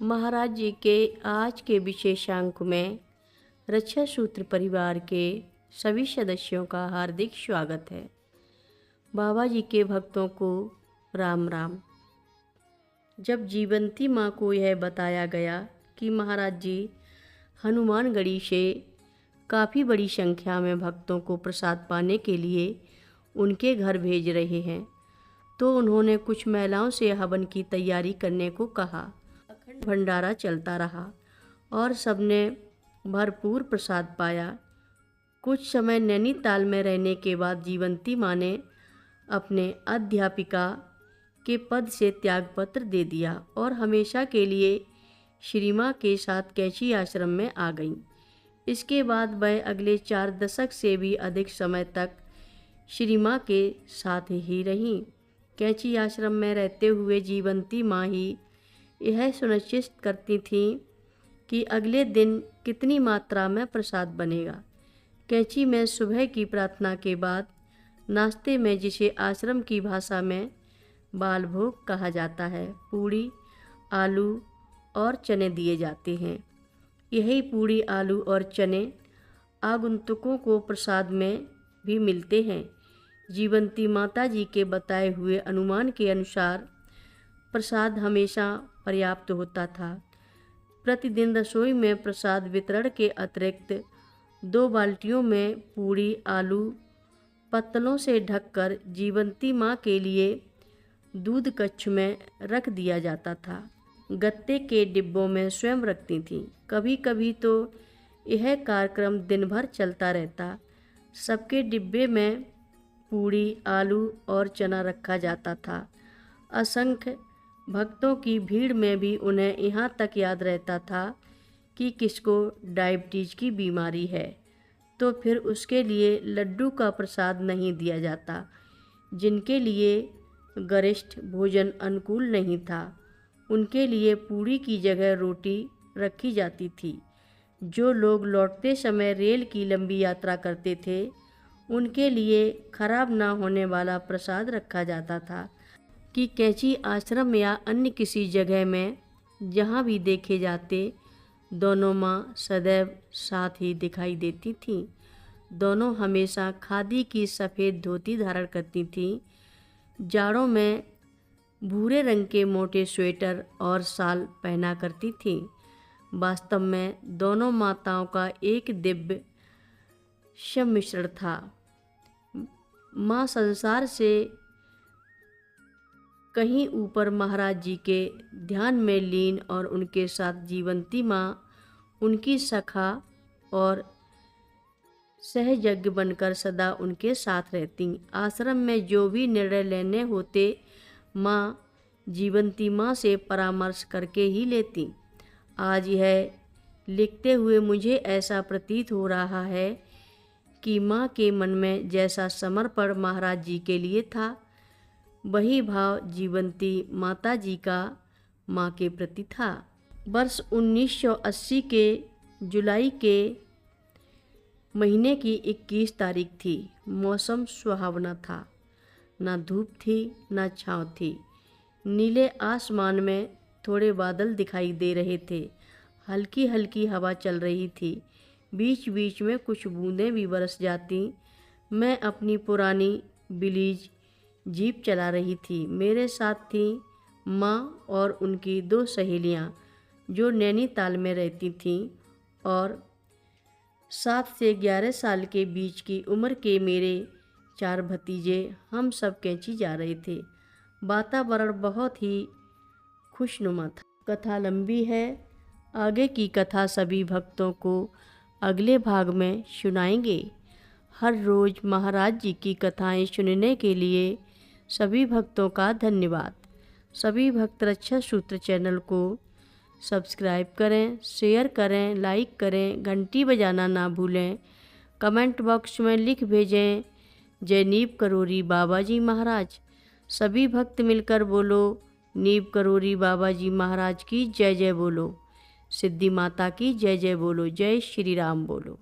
महाराज जी के आज के विशेषांक में रक्षा सूत्र परिवार के सभी सदस्यों का हार्दिक स्वागत है। बाबा जी के भक्तों को राम राम। जब जीवंती माँ को यह बताया गया कि महाराज जी हनुमानगढ़ी से काफ़ी बड़ी संख्या में भक्तों को प्रसाद पाने के लिए उनके घर भेज रहे हैं, तो उन्होंने कुछ महिलाओं से हवन की तैयारी करने को कहा। अखंड भंडारा चलता रहा और सबने भरपूर प्रसाद पाया। कुछ समय नैनीताल में रहने के बाद जीवंती माँ ने अपने अध्यापिका के पद से त्यागपत्र दे दिया और हमेशा के लिए श्री माँ के साथ कैची आश्रम में आ गईं। इसके बाद वह अगले 4 दशक से भी अधिक समय तक श्री माँ के साथ ही रहीं। कैची आश्रम में रहते हुए जीवंती माँ ही यह सुनिश्चित करती थीं कि अगले दिन कितनी मात्रा में प्रसाद बनेगा। कैची में सुबह की प्रार्थना के बाद नाश्ते में, जिसे आश्रम की भाषा में बाल भोग कहा जाता है, पूड़ी, आलू और चने दिए जाते हैं। यही पूड़ी, आलू और चने आगंतुकों को प्रसाद में भी मिलते हैं। जीवंती माता जी के बताए हुए अनुमान के अनुसार प्रसाद हमेशा पर्याप्त होता था। प्रतिदिन रसोई में प्रसाद वितरण के अतिरिक्त 2 बाल्टियों में पूड़ी, आलू पत्तलों से ढककर जीवंती माँ के लिए दूध कक्ष में रख दिया जाता था। गत्ते के डिब्बों में स्वयं रखती थीं। कभी कभी तो यह कार्यक्रम दिन भर चलता रहता। सबके डिब्बे में पूड़ी, आलू और चना रखा जाता था। असंख्य भक्तों की भीड़ में भी उन्हें यहाँ तक याद रहता था कि किसको डायबिटीज की बीमारी है, तो फिर उसके लिए लड्डू का प्रसाद नहीं दिया जाता। जिनके लिए गरिष्ठ भोजन अनुकूल नहीं था, उनके लिए पूड़ी की जगह रोटी रखी जाती थी। जो लोग लौटते समय रेल की लंबी यात्रा करते थे, उनके लिए खराब ना होने वाला प्रसाद रखा जाता था कि कैची आश्रम या अन्य किसी जगह में जहाँ भी देखे जाते, दोनों माँ सदैव साथ ही दिखाई देती थीं। दोनों हमेशा खादी की सफ़ेद धोती धारण करती थीं। जाड़ों में भूरे रंग के मोटे स्वेटर और शाल पहना करती थीं। वास्तव में दोनों माताओं का एक दिव्य सम्मिश्रण था। माँ संसार से कहीं ऊपर महाराज जी के ध्यान में लीन और उनके साथ जीवंती माँ उनकी सखा और सहयज्ञ बनकर सदा उनके साथ रहती। आश्रम में जो भी निर्णय लेने होते, माँ जीवंती माँ से परामर्श करके ही लेती। आज यह लिखते हुए मुझे ऐसा प्रतीत हो रहा है कि माँ के मन में जैसा समर्पण महाराज जी के लिए था, वही भाव जीवंती माता जी का माँ के प्रति था। वर्ष 1980 के जुलाई के महीने की 21 तारीख थी। मौसम सुहावना था। ना धूप थी, ना छाँव थी। नीले आसमान में थोड़े बादल दिखाई दे रहे थे। हल्की हल्की हवा चल रही थी। बीच बीच में कुछ बूंदें भी बरस जाती। मैं अपनी पुरानी बिलीज जीप चला रही थी। मेरे साथ थी माँ और उनकी 2 सहेलियाँ जो नैनीताल में रहती थीं, और 7 से 11 साल के बीच की उम्र के मेरे 4 भतीजे। हम सब कैंची जा रहे थे। वातावरण बहुत ही खुशनुमा था। कथा लंबी है। आगे की कथा सभी भक्तों को अगले भाग में सुनाएंगे। हर रोज़ महाराज जी की कथाएं सुनने के लिए सभी भक्तों का धन्यवाद। सभी भक्त रक्षा सूत्र चैनल को सब्सक्राइब करें, शेयर करें, लाइक करें, घंटी बजाना ना भूलें। कमेंट बॉक्स में लिख भेजें, जय नीव करोरी बाबा जी महाराज। सभी भक्त मिलकर बोलो, नीव करोरी बाबा जी महाराज की जय जय बोलो। सिद्धि माता की जय जय बोलो। जय श्री राम बोलो।